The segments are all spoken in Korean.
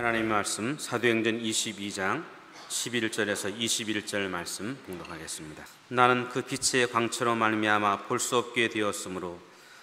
하나님 말씀 사도행전 22장 11절에서 21절 말씀 봉독하겠습니다. 나는 그 빛의 광채로 말미암아 볼 수 없게 되었으므로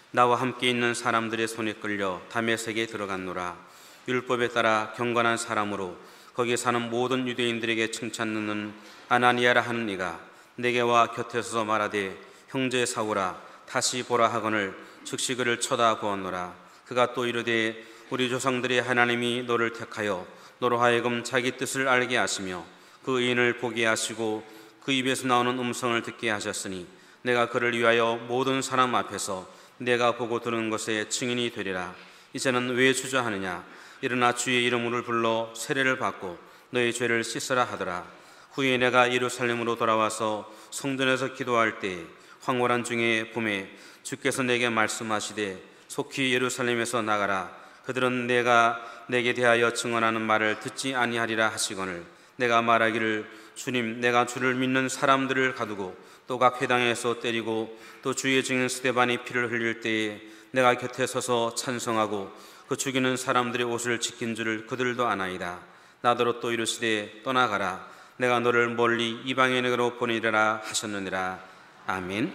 나와 함께 있는 사람들의 손에 끌려 다메섹에 들어갔노라. 율법에 따라 경건한 사람으로 거기에 사는 모든 유대인들에게 칭찬 듣는 아나니아라 하는 이가 내게 와 곁에 서서 말하되 형제 사울아 다시 보라 하거늘 즉시 그를 쳐다보았노라. 그가 또 이르되 우리 조상들의 하나님이 너를 택하여 너로 하여금 자기 뜻을 알게 하시며 그 의인을 보게 하시고 그 입에서 나오는 음성을 듣게 하셨으니 내가 그를 위하여 모든 사람 앞에서 내가 보고 들은 것에 증인이 되리라. 이제는 왜 주저하느냐? 일어나 주의 이름을 불러 세례를 받고 너의 죄를 씻으라 하더라. 후에 내가 예루살렘으로 돌아와서 성전에서 기도할 때 황홀한 중에 봄에 주께서 내게 말씀하시되 속히 예루살렘에서 나가라. 그들은 내가 내게 대하여 증언하는 말을 듣지 아니하리라 하시거늘 내가 말하기를 주님 내가 주를 믿는 사람들을 가두고 또 각 회당에서 때리고 또 주의 증인 스데반이 피를 흘릴 때에 내가 곁에 서서 찬송하고 그 죽이는 사람들의 옷을 지킨 줄을 그들도 아나이다. 나더러 또 이르시되 떠나가라. 내가 너를 멀리 이방인에게로 보내리라 하셨느니라. 아멘.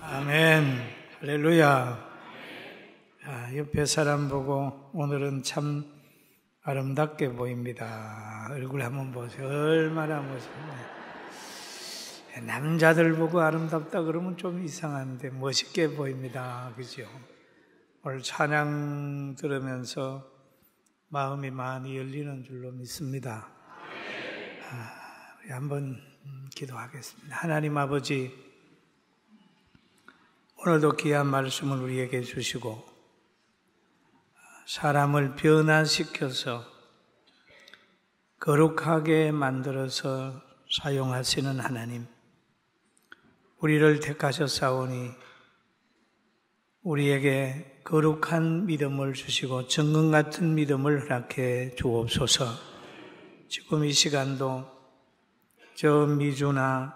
아멘. 할렐루야. 옆에 사람 보고 오늘은 참 아름답게 보입니다. 얼굴 한번 보세요. 얼마나 멋있네. 남자들 보고 아름답다 그러면 좀 이상한데 멋있게 보입니다. 그죠? 오늘 찬양 들으면서 마음이 많이 열리는 줄로 믿습니다. 우리 한번 기도하겠습니다. 하나님 아버지, 오늘도 귀한 말씀을 우리에게 주시고 사람을 변화시켜서 거룩하게 만들어서 사용하시는 하나님, 우리를 택하셨사오니 우리에게 거룩한 믿음을 주시고 정금 같은 믿음을 허락해 주옵소서. 지금 이 시간도 저 미주나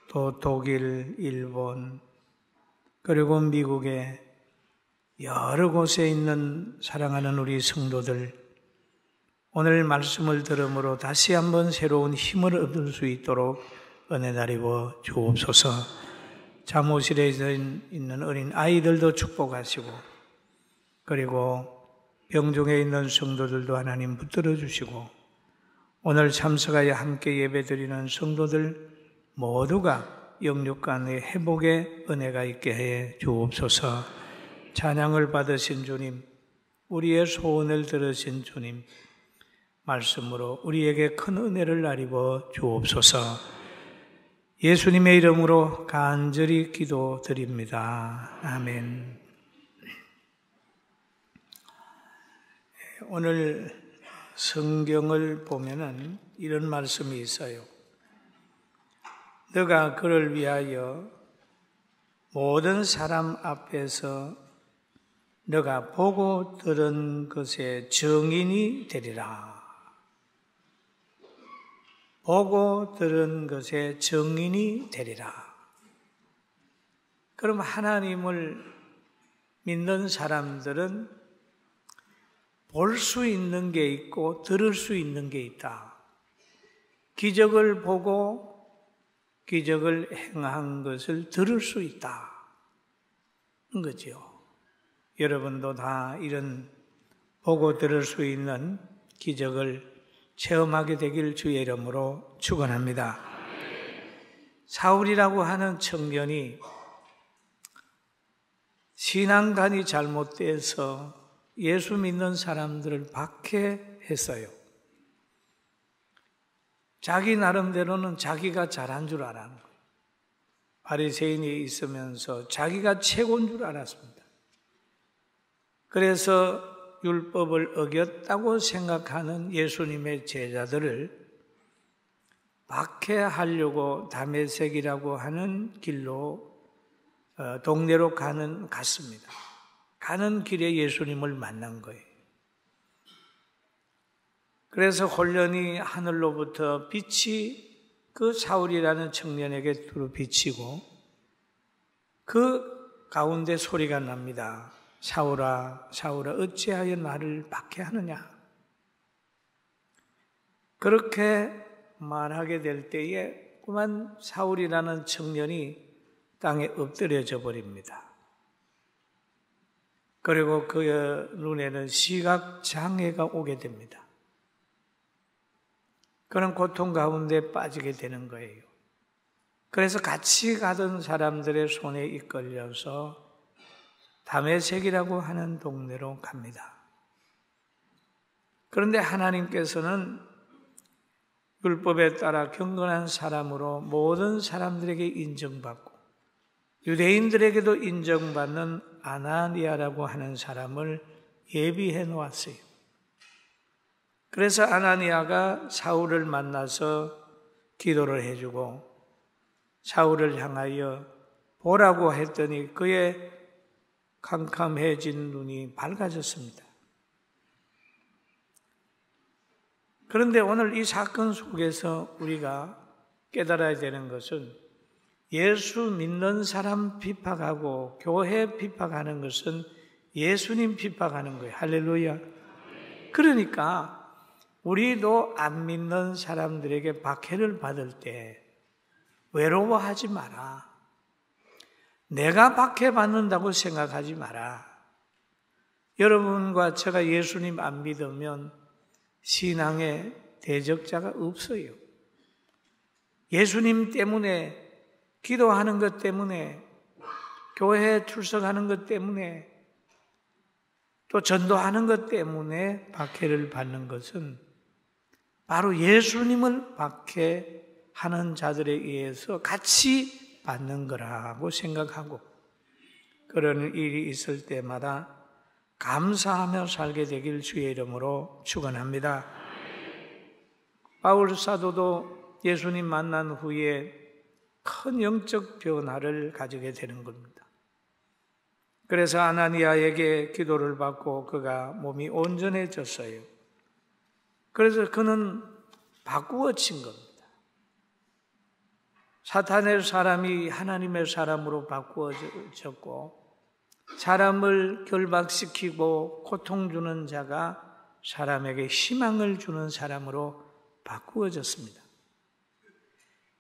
또 독일, 일본 그리고 미국의 여러 곳에 있는 사랑하는 우리 성도들, 오늘 말씀을 들음으로 다시 한번 새로운 힘을 얻을 수 있도록 은혜 나리워 주옵소서. 잠옷실에 있는 어린 아이들도 축복하시고 그리고 병중에 있는 성도들도 하나님 붙들어 주시고 오늘 참석하여 함께 예배드리는 성도들 모두가 영육간의 회복의 은혜가 있게 해 주옵소서. 찬양을 받으신 주님, 우리의 소원을 들으신 주님, 말씀으로 우리에게 큰 은혜를 나리워 주옵소서. 예수님의 이름으로 간절히 기도드립니다. 아멘. 오늘 성경을 보면은 이런 말씀이 있어요. 너가 그를 위하여 모든 사람 앞에서 너가 보고 들은 것의 증인이 되리라. 보고 들은 것의 증인이 되리라. 그럼 하나님을 믿는 사람들은 볼 수 있는 게 있고 들을 수 있는 게 있다. 기적을 보고 기적을 행한 것을 들을 수 있다. 거죠. 여러분도 다 이런 보고 들을 수 있는 기적을 체험하게 되길 주의 이름으로 축원합니다. 사울이라고 하는 청년이 신앙관이 잘못돼서 예수 믿는 사람들을 박해했어요. 자기 나름대로는 자기가 잘한 줄 알았는 거예요. 바리새인이 있으면서 자기가 최고인 줄 알았습니다. 그래서 율법을 어겼다고 생각하는 예수님의 제자들을 박해하려고 다메섹이라고 하는 길로 동네로 갔습니다. 가는 길에 예수님을 만난 거예요. 그래서 홀연히 하늘로부터 빛이 그 사울이라는 청년에게 두루 비치고 그 가운데 소리가 납니다. 사울아 사울아 어찌하여 나를 박해하느냐. 그렇게 말하게 될 때에 그만 사울이라는 청년이 땅에 엎드려져 버립니다. 그리고 그의 눈에는 시각장애가 오게 됩니다. 그런 고통 가운데 빠지게 되는 거예요. 그래서 같이 가던 사람들의 손에 이끌려서 다메섹이라고 하는 동네로 갑니다. 그런데 하나님께서는 율법에 따라 경건한 사람으로 모든 사람들에게 인정받고 유대인들에게도 인정받는 아나니아라고 하는 사람을 예비해 놓았어요. 그래서 아나니아가 사울을 만나서 기도를 해주고 사울을 향하여 보라고 했더니 그의 캄캄해진 눈이 밝아졌습니다. 그런데 오늘 이 사건 속에서 우리가 깨달아야 되는 것은 예수 믿는 사람 핍박하고 교회 핍박하는 것은 예수님 핍박하는 거예요. 할렐루야. 그러니까 우리도 안 믿는 사람들에게 박해를 받을 때 외로워하지 마라. 내가 박해받는다고 생각하지 마라. 여러분과 제가 예수님 안 믿으면 신앙의 대적자가 없어요. 예수님 때문에, 기도하는 것 때문에, 교회에 출석하는 것 때문에, 또 전도하는 것 때문에 박해를 받는 것은 바로 예수님을 박해하는 자들에 의해서 같이 받는 거라고 생각하고 그런 일이 있을 때마다 감사하며 살게 되길 주의 이름으로 축원합니다. 바울 사도도 예수님 만난 후에 큰 영적 변화를 가지게 되는 겁니다. 그래서 아나니아에게 기도를 받고 그가 몸이 온전해졌어요. 그래서 그는 바꾸어진 겁니다. 사탄의 사람이 하나님의 사람으로 바꾸어졌고 사람을 결박시키고 고통 주는 자가 사람에게 희망을 주는 사람으로 바꾸어졌습니다.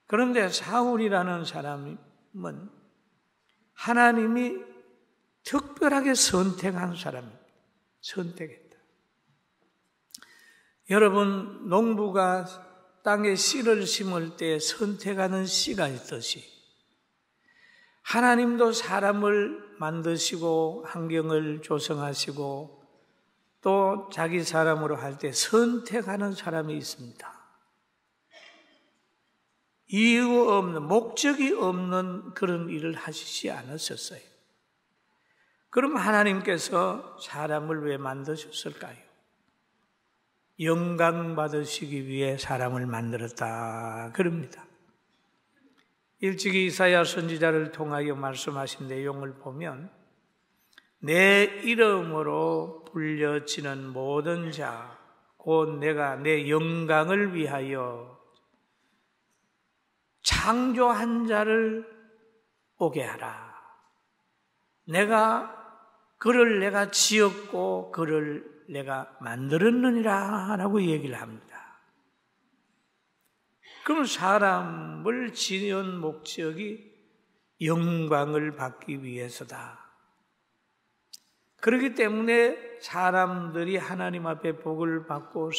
그런데 사울이라는 사람은 하나님이 특별하게 선택한 사람입니다. 선택했다. 여러분, 농부가 땅에 씨를 심을 때 선택하는 씨가 있듯이 하나님도 사람을 만드시고 환경을 조성하시고 또 자기 사람으로 할 때 선택하는 사람이 있습니다. 이유 없는, 목적이 없는 그런 일을 하시지 않으셨어요. 그럼 하나님께서 사람을 왜 만드셨을까요? 영광 받으시기 위해 사람을 만들었다 그럽니다. 일찍이 이사야 선지자를 통하여 말씀하신 내용을 보면 내 이름으로 불려지는 모든 자, 곧 내가 내 영광을 위하여 창조한 자를 오게 하라. 그를 내가 지었고 그를 내가 만들었느니라 라고 얘기를 합니다. 그럼 사람을 지은 목적이 영광을 받기 위해서다. 그렇기 때문에 사람들이 하나님 앞에 복을 받고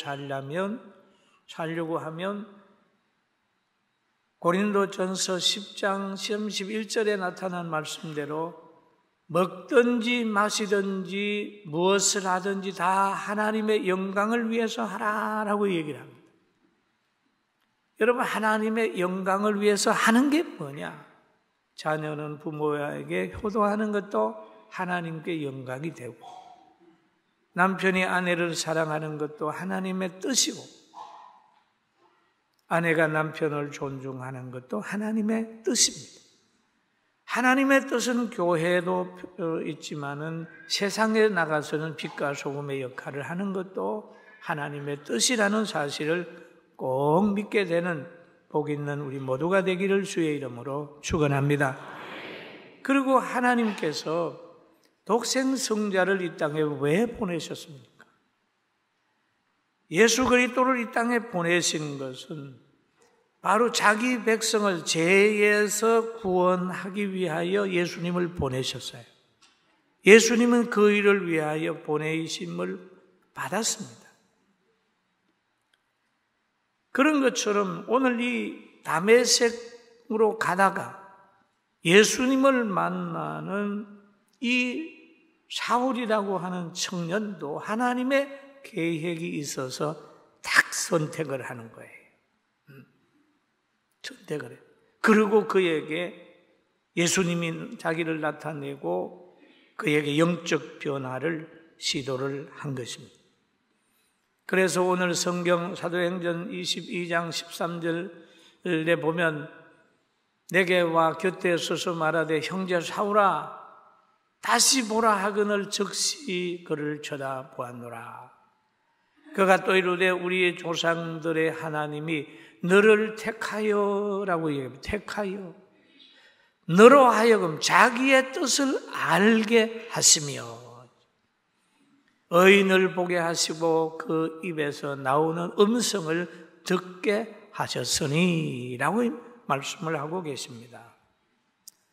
살려고 하면 고린도전서 10장 31절에 나타난 말씀대로 먹든지 마시든지 무엇을 하든지 다 하나님의 영광을 위해서 하라라고 얘기를 합니다. 여러분, 하나님의 영광을 위해서 하는 게 뭐냐? 자녀는 부모에게 효도하는 것도 하나님께 영광이 되고 남편이 아내를 사랑하는 것도 하나님의 뜻이고 아내가 남편을 존중하는 것도 하나님의 뜻입니다. 하나님의 뜻은 교회에도 있지만은 세상에 나가서는 빛과 소금의 역할을 하는 것도 하나님의 뜻이라는 사실을 꼭 믿게 되는 복 있는 우리 모두가 되기를 주의 이름으로 축원합니다. 그리고 하나님께서 독생 성자를 이 땅에 왜 보내셨습니까? 예수 그리스도를 이 땅에 보내신 것은 바로 자기 백성을 죄에서 구원하기 위하여 예수님을 보내셨어요. 예수님은 그 일을 위하여 보내심을 받았습니다. 그런 것처럼 오늘 이 다메섹으로 가다가 예수님을 만나는 이 사울이라고 하는 청년도 하나님의 계획이 있어서 딱 선택을 하는 거예요. 선택을 해요. 그리고 그에게 예수님이 자기를 나타내고 그에게 영적 변화를 시도를 한 것입니다. 그래서 오늘 성경 사도행전 22장 13절에 보면 내게 와 곁에 서서 말하되 형제 사울아 다시 보라 하거늘 즉시 그를 쳐다보았노라. 그가 또 이르되 우리의 조상들의 하나님이 너를 택하여라고 얘기합니다. 택하여 너로 하여금 자기의 뜻을 알게 하시며 의인을 보게 하시고 그 입에서 나오는 음성을 듣게 하셨으니 라고 말씀을 하고 계십니다.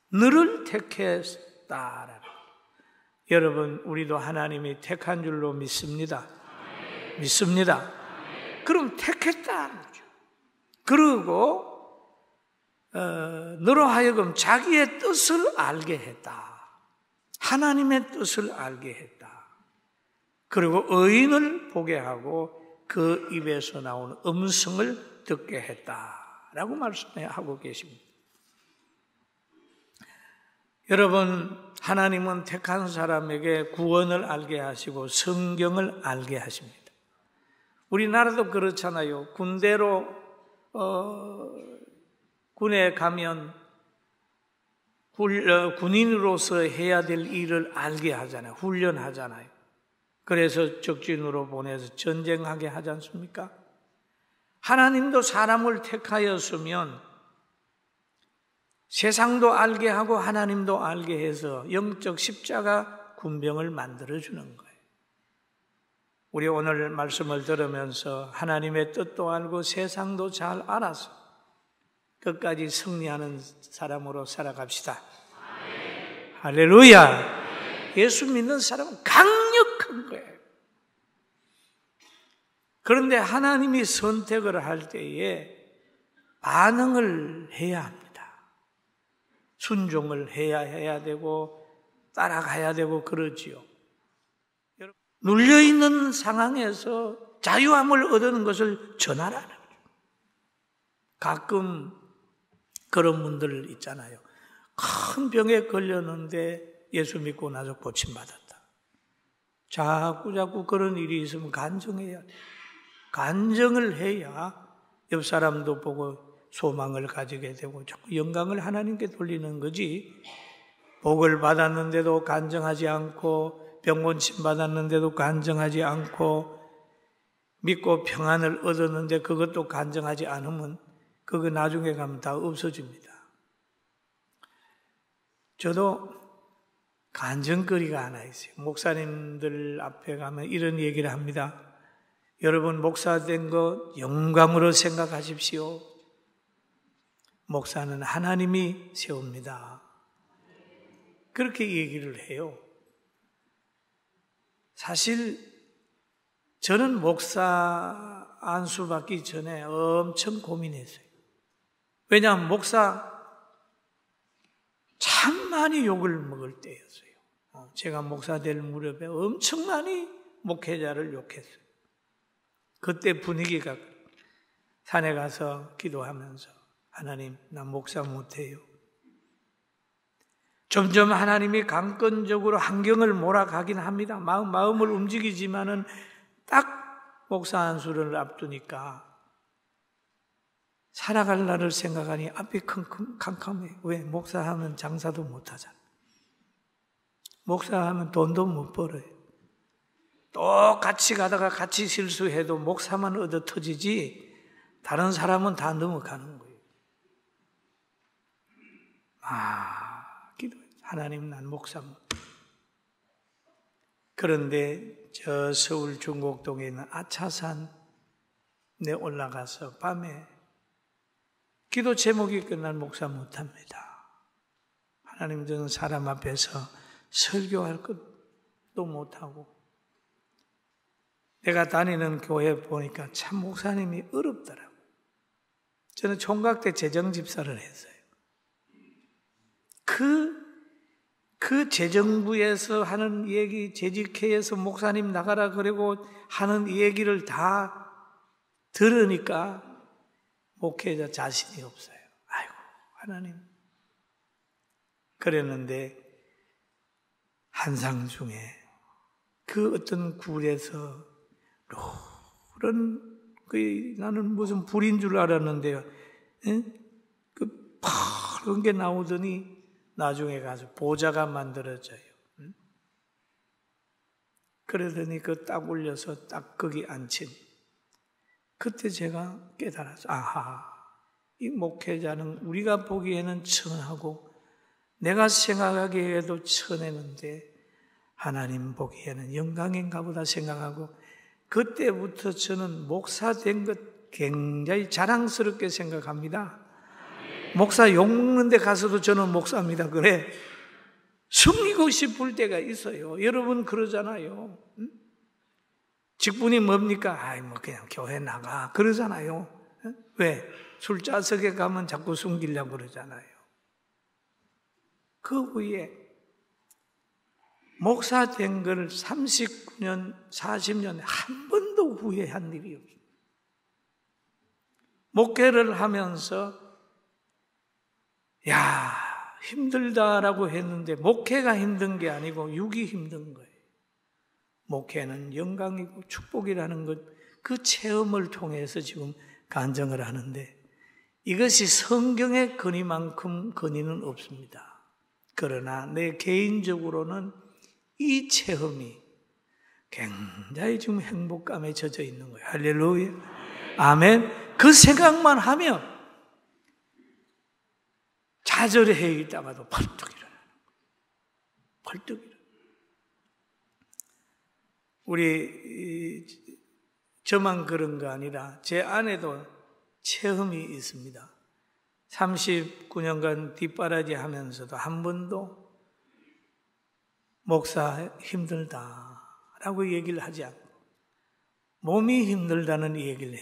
너를 택했다. 여러분 우리도 하나님이 택한 줄로 믿습니다. 믿습니다. 그럼 택했다는 거죠. 그리고 너로 하여금 자기의 뜻을 알게 했다. 하나님의 뜻을 알게 했다. 그리고 의인을 보게 하고 그 입에서 나오는 음성을 듣게 했다라고 말씀하고 계십니다. 여러분, 하나님은 택한 사람에게 구원을 알게 하시고 성경을 알게 하십니다. 우리나라도 그렇잖아요. 군에 가면 군인으로서 해야 될 일을 알게 하잖아요. 훈련하잖아요. 그래서 적진으로 보내서 전쟁하게 하지 않습니까? 하나님도 사람을 택하였으면 세상도 알게 하고 하나님도 알게 해서 영적 십자가 군병을 만들어주는 거예요. 우리 오늘 말씀을 들으면서 하나님의 뜻도 알고 세상도 잘 알아서 끝까지 승리하는 사람으로 살아갑시다. 할렐루야! 예수 믿는 사람은 강력한 거예요. 그런데 하나님이 선택을 할 때에 반응을 해야 합니다. 순종을 해야 되고 따라가야 되고 그러지요. 눌려있는 상황에서 자유함을 얻는 것을 전하라는 거죠. 가끔 그런 분들 있잖아요. 큰 병에 걸렸는데 예수 믿고 나서 고침받았다. 자꾸 그런 일이 있으면 간증해야 돼. 간증을 해야 옆 사람도 보고 소망을 가지게 되고 자꾸 영광을 하나님께 돌리는 거지. 복을 받았는데도 간증하지 않고 병고침 받았는데도 간증하지 않고 믿고 평안을 얻었는데 그것도 간증하지 않으면 그거 나중에 가면 다 없어집니다. 저도 간증거리가 하나 있어요. 목사님들 앞에 가면 이런 얘기를 합니다. 여러분 목사 된 거 영광으로 생각하십시오. 목사는 하나님이 세웁니다. 그렇게 얘기를 해요. 사실 저는 목사 안수 받기 전에 엄청 고민했어요. 왜냐하면 목사 참 많이 욕을 먹을 때였어요. 제가 목사 될 무렵에 엄청 많이 목회자를 욕했어요. 그때 분위기가 산에 가서 기도하면서 하나님, 나 목사 못해요. 점점 하나님이 강권적으로 환경을 몰아가긴 합니다. 마음을 움직이지만은 딱 목사 안수를 앞두니까 살아갈 날을 생각하니 앞이 캄캄해. 왜? 목사하면 장사도 못하잖아. 목사하면 돈도 못 벌어요. 또 같이 가다가 같이 실수해도 목사만 얻어 터지지 다른 사람은 다 넘어가는 거예요. 기도해. 하나님, 난 목사 못. 그런데 저 서울 중곡동에 있는 아차산에 올라가서 밤에 기도 제목이 끝난 목사 못합니다. 하나님, 저는 사람 앞에서 설교할 것도 못하고, 내가 다니는 교회 보니까 참 목사님이 어렵더라고요. 저는 총각 때 재정집사를 했어요. 그 재정부에서 하는 얘기, 재직회에서 목사님 나가라 그러고 하는 얘기를 다 들으니까 목회자 자신이 없어요. 아이고, 하나님. 그랬는데 한상 중에 그 어떤 굴에서 노란, 나는 무슨 불인 줄 알았는데요. 그 파란 게 나오더니 나중에 가서 보좌가 만들어져요. 그러더니 그 딱 올려서 딱 거기 앉힌. 그때 제가 깨달았어요. 아하, 이 목회자는 우리가 보기에는 천하고 내가 생각하기에도 천했는데 하나님 보기에는 영광인가 보다 생각하고, 그때부터 저는 목사 된 것 굉장히 자랑스럽게 생각합니다. 목사 욕먹는 데 가서도 저는 목사입니다. 그래. 숨기고 싶을 때가 있어요. 여러분 그러잖아요. 응? 직분이 뭡니까? 아이, 뭐 그냥 교회 나가. 그러잖아요. 응? 왜? 술자석에 가면 자꾸 숨기려고 그러잖아요. 그 후에 목사 된 걸 39년, 40년 한 번도 후회한 일이 없어요. 목회를 하면서 야, 힘들다라고 했는데 목회가 힘든 게 아니고 육이 힘든 거예요. 목회는 영광이고 축복이라는 것, 그 체험을 통해서 지금 간증을 하는데 이것이 성경의 근위만큼 근위는 없습니다. 그러나 내 개인적으로는 이 체험이 굉장히 지금 행복감에 젖어 있는 거예요. 할렐루야. 아멘. 그 생각만 하면 좌절해 있다가도 벌떡 일어나는 거예요. 벌떡 일어나는 거예요. 우리 저만 그런 거 아니라 제 아내도 체험이 있습니다. 39년간 뒷바라지 하면서도 한 번도 목사 힘들다라고 얘기를 하지 않고, 몸이 힘들다는 얘기를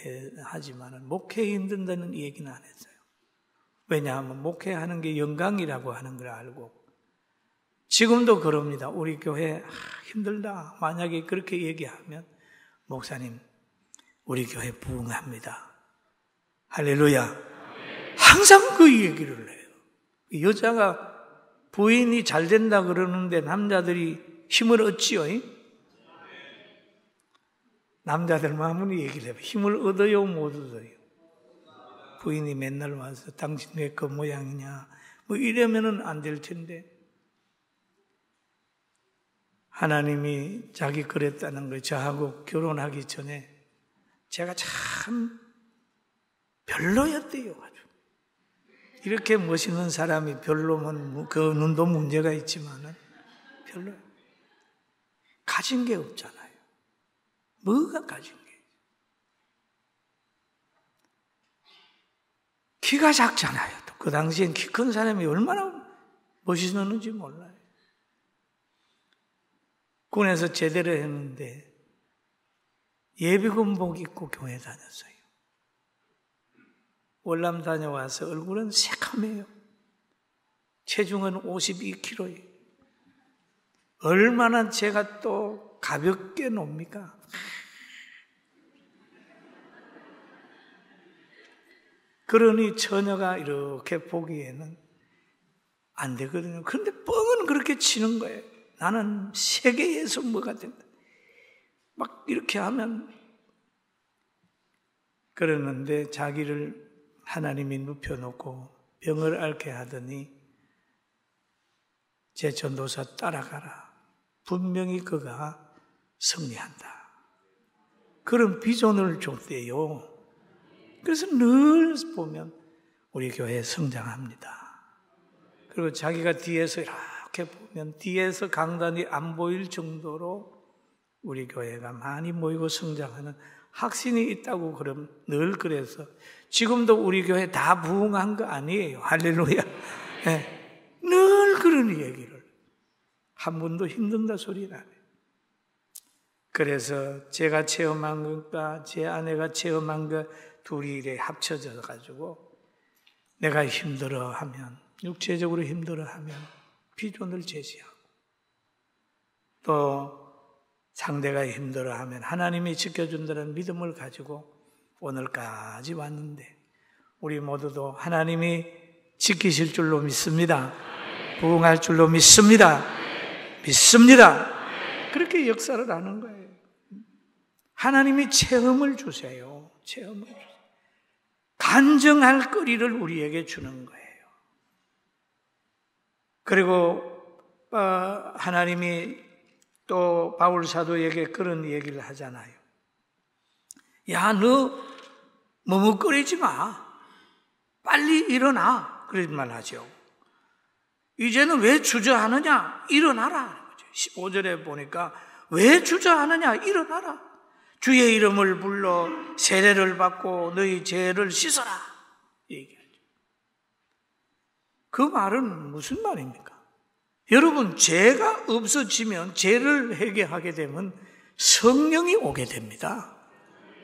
하지만 목회 힘든다는 얘기는 안 했어요. 왜냐하면 목회하는 게 영광이라고 하는 걸 알고, 지금도 그럽니다. 우리 교회 힘들다 만약에 그렇게 얘기하면 목사님 우리 교회 부흥합니다. 할렐루야. 항상 그 얘기를 해요. 여자가 부인이 잘 된다 그러는데 남자들이 힘을 얻지요. 남자들 마음은 얘기를 해요. 힘을 얻어요, 못 얻어요? 부인이 맨날 와서 당신 왜 그 모양이냐 뭐 이러면은 안 될 텐데, 하나님이 자기 그랬다는 걸 저하고 결혼하기 전에 제가 참 별로였대요. 아주 이렇게 멋있는 사람이 별로면 그 눈도 문제가 있지만은 별로 가진 게 없잖아요. 뭐가 가진 게? 키가 작잖아요. 또 그 당시엔 키 큰 사람이 얼마나 멋있었는지 몰라요. 군에서 제대를 했는데 예비군복 입고 교회 다녔어요. 월남 다녀와서 얼굴은 새카매요. 체중은 52kg예요. 얼마나 제가 또 가볍게 놉니까? 그러니 처녀가 이렇게 보기에는 안 되거든요. 그런데 뻥은 그렇게 치는 거예요. 나는 세계에서 뭐가 된다. 막 이렇게 하면, 그러는데 자기를 하나님이 눕혀놓고 병을 앓게 하더니 제 전도사 따라가라. 분명히 그가 승리한다. 그런 비전을 줬대요. 그래서 늘 보면 우리 교회 성장합니다. 그리고 자기가 뒤에서 이렇게 보면 뒤에서 강단이 안 보일 정도로 우리 교회가 많이 모이고 성장하는 확신이 있다고 그럼 늘 그래서 지금도 우리 교회 다 부흥한 거 아니에요. 할렐루야. 네. 늘 그런 얘기를 한 번도 힘든다 소리는 안 해요. 그래서 제가 체험한 것과 제 아내가 체험한 것 둘이 이래 합쳐져 가지고 내가 힘들어하면 육체적으로 힘들어하면 비전을 제시하고 또 상대가 힘들어하면 하나님이 지켜준다는 믿음을 가지고 오늘까지 왔는데 우리 모두도 하나님이 지키실 줄로 믿습니다. 부흥할 줄로 믿습니다. 믿습니다. 그렇게 역사를 하는 거예요. 하나님이 체험을 주세요. 체험을 주세요. 간증할 거리를 우리에게 주는 거예요. 그리고 하나님이 또 바울 사도에게 그런 얘기를 하잖아요. 야, 너 머뭇거리지 마. 빨리 일어나. 그러기만 하죠. 이제는 왜 주저하느냐? 일어나라. 15절에 보니까 왜 주저하느냐? 일어나라. 주의 이름을 불러 세례를 받고 너희 죄를 씻어라. 얘기하죠. 그 말은 무슨 말입니까? 여러분, 죄가 없어지면 죄를 회개하게 되면 성령이 오게 됩니다.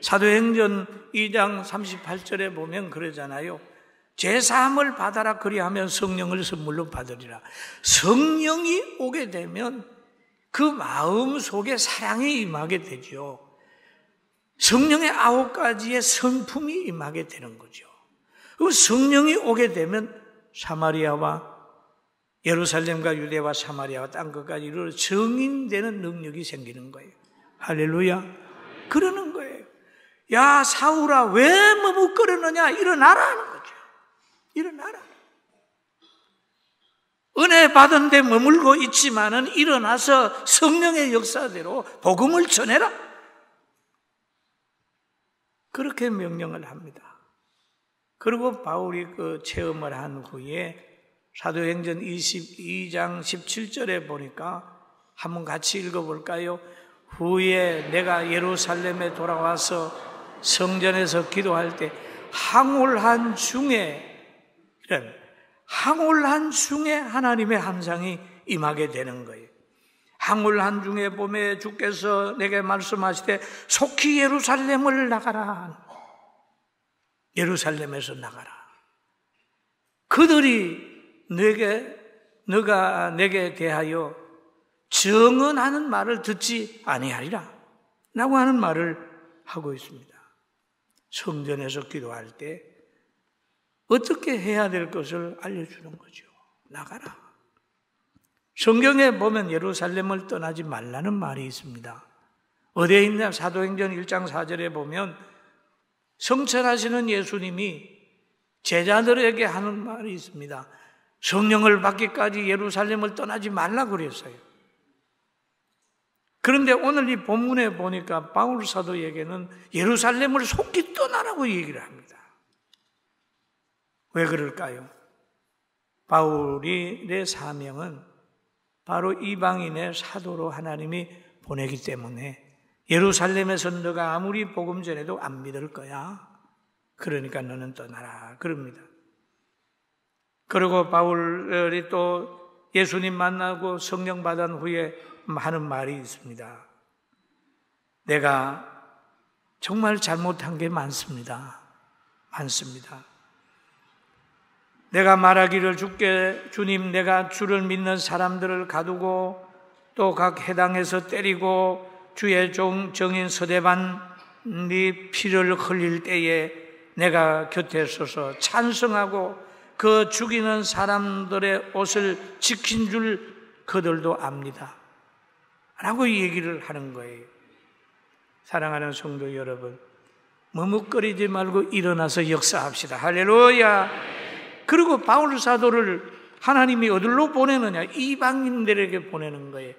사도행전 2장 38절에 보면 그러잖아요. 죄사함을 받아라 그리하면 성령을 선물로 받으리라. 성령이 오게 되면 그 마음 속에 사랑이 임하게 되죠. 성령의 9가지의 성품이 임하게 되는 거죠. 그 성령이 오게 되면 사마리아와 예루살렘과 유대와 사마리아와 딴 것까지 이르러 정인되는 능력이 생기는 거예요. 할렐루야. 그러는 거예요. 야, 사울아, 왜 머뭇거리느냐? 일어나라 하는 거죠. 일어나라. 은혜 받은 데 머물고 있지만은 일어나서 성령의 역사대로 복음을 전해라. 그렇게 명령을 합니다. 그리고 바울이 그 체험을 한 후에 사도행전 22장 17절에 보니까 한번 같이 읽어볼까요? 후에 내가 예루살렘에 돌아와서 성전에서 기도할 때 항홀한 중에 하나님의 함상이 임하게 되는 거예요. 항홀한 중에 봄에 주께서 내게 말씀하시되 속히 예루살렘을 나가라. 예루살렘에서 나가라. 그들이 너가 내게 대하여 정언하는 말을 듣지 아니하리라 라고 하는 말을 하고 있습니다. 성전에서 기도할 때 어떻게 해야 될 것을 알려주는 거죠. 나가라. 성경에 보면 예루살렘을 떠나지 말라는 말이 있습니다. 어디에 있냐? 사도행전 1장 4절에 보면 성천하시는 예수님이 제자들에게 하는 말이 있습니다. 성령을 받기까지 예루살렘을 떠나지 말라 그랬어요. 그런데 오늘 이 본문에 보니까 바울 사도에게는 예루살렘을 속히 떠나라고 얘기를 합니다. 왜 그럴까요? 바울의 사명은 바로 이방인의 사도로 하나님이 보내기 때문에 예루살렘에서 너가 아무리 복음 전해도 안 믿을 거야. 그러니까 너는 떠나라. 그럽니다. 그리고 바울이 또 예수님 만나고 성령 받은 후에 하는 말이 있습니다. 내가 정말 잘못한 게 많습니다. 많습니다. 내가 말하기를 주님 내가 주를 믿는 사람들을 가두고 또 각 해당에서 때리고 주의 정인 서대반이 피를 흘릴 때에 내가 곁에 서서 찬성하고 그 죽이는 사람들의 옷을 지킨 줄 그들도 압니다. 라고 얘기를 하는 거예요. 사랑하는 성도 여러분, 머뭇거리지 말고 일어나서 역사합시다. 할렐루야. 그리고 바울 사도를 하나님이 어디로 보내느냐? 이방인들에게 보내는 거예요.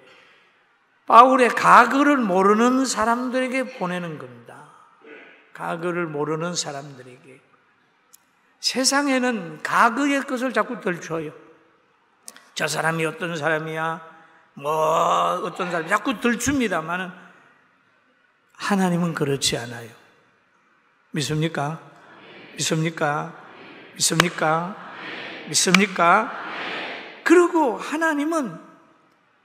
바울의 가거를 모르는 사람들에게 보내는 겁니다. 가거를 모르는 사람들에게. 세상에는 가거의 것을 자꾸 들춰요. 저 사람이 어떤 사람이야? 어떤 사람이 자꾸 들춥니다만은 하나님은 그렇지 않아요. 믿습니까? 믿습니까? 믿습니까? 믿습니까? 그리고 하나님은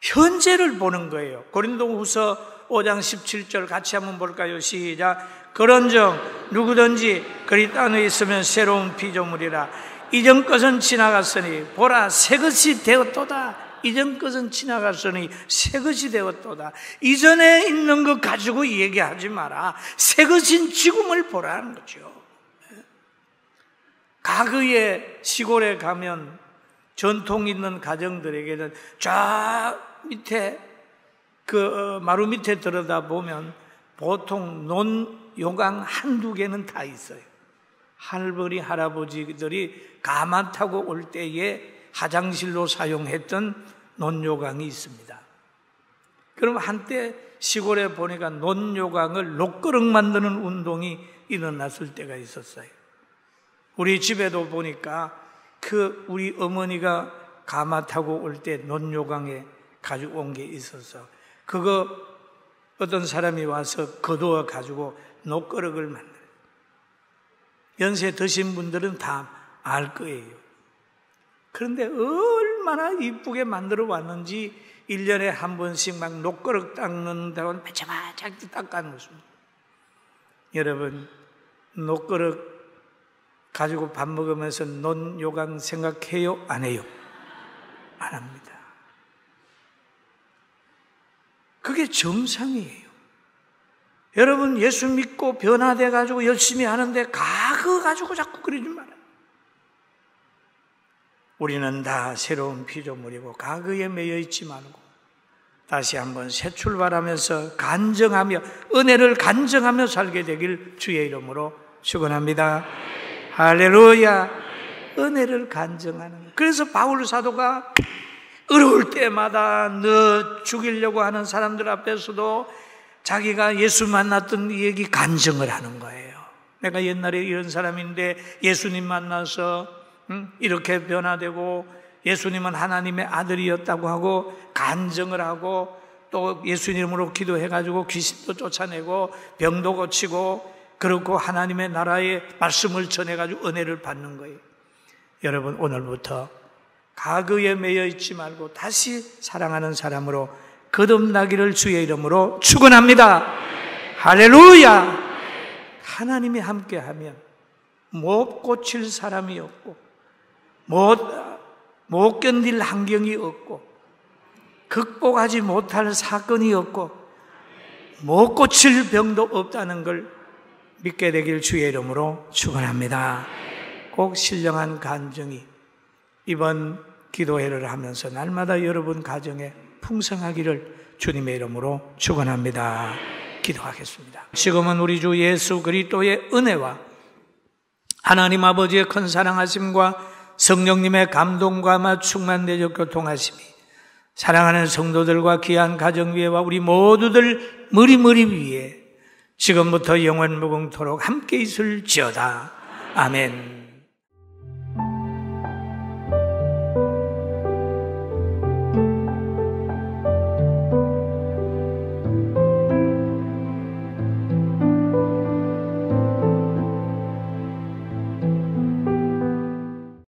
현재를 보는 거예요. 고린도후서 5장 17절 같이 한번 볼까요? 시작. 그런즉 누구든지 그리스도 안에 있으면 새로운 피조물이라. 이전 것은 지나갔으니 보라 새 것이 되었도다. 이전 것은 지나갔으니 새 것이 되었도다. 이전에 있는 것 가지고 얘기하지 마라. 새 것인 지금을 보라는 거죠. 과거에 시골에 가면 전통 있는 가정들에게는 저 밑에 마루 밑에 들여다 보면 보통 논요강 한두 개는 다 있어요. 할머니 할아버지들이 가마 타고 올 때에 화장실로 사용했던 논요강이 있습니다. 그럼 한때 시골에 보니까 논요강을 녹그릇 만드는 운동이 일어났을 때가 있었어요. 우리 집에도 보니까 우리 어머니가 가마 타고 올 때 논요강에 가지고 온 게 있어서 그거 어떤 사람이 와서 거두어 가지고 녹그릇을 만들어요. 연세 드신 분들은 다 알 거예요. 그런데 얼마나 이쁘게 만들어 왔는지 1년에 한 번씩 막 녹그릇 닦는다고 바짝바짝 닦아놓은 것입니다. 여러분, 녹그릇 가지고 밥 먹으면서 논요강 생각해요? 안 해요? 안 합니다. 그게 정상이에요. 여러분, 예수 믿고 변화돼 가지고 열심히 하는데 과거 가지고 자꾸 그러지 말아요. 우리는 다 새로운 피조물이고 과거에 매여 있지 말고 다시 한번 새 출발하면서 간증하며 은혜를 간증하며 살게 되길 주의 이름으로 축원합니다. 할렐루야. 은혜를 간증하는 거예요. 그래서 바울 사도가 어려울 때마다 너 죽이려고 하는 사람들 앞에서도 자기가 예수 만났던 얘기 간증을 하는 거예요. 내가 옛날에 이런 사람인데 예수님 만나서 이렇게 변화되고 예수님은 하나님의 아들이었다고 하고 간증을 하고 또 예수님으로 기도해가지고 귀신도 쫓아내고 병도 고치고 그렇고 하나님의 나라의 말씀을 전해가지고 은혜를 받는 거예요. 여러분, 오늘부터 과거에 매여 있지 말고 다시 사랑하는 사람으로 거듭나기를 주의 이름으로 축원합니다. 할렐루야. 하나님이 함께하면 못 고칠 사람이 없고 못 견딜 환경이 없고 극복하지 못할 사건이 없고 못 고칠 병도 없다는 걸 믿게 되길 주의 이름으로 축원합니다. 꼭 신령한 간증이 이번 기도회를 하면서 날마다 여러분 가정에 풍성하기를 주님의 이름으로 축원합니다. 기도하겠습니다. 지금은 우리 주 예수 그리스도의 은혜와 하나님 아버지의 큰 사랑하심과 성령님의 감동과 충만되어 교통하심이 사랑하는 성도들과 귀한 가정위에와 우리 모두들 머리 위에 지금부터 영원 무궁토록 함께 있을지어다. 아멘.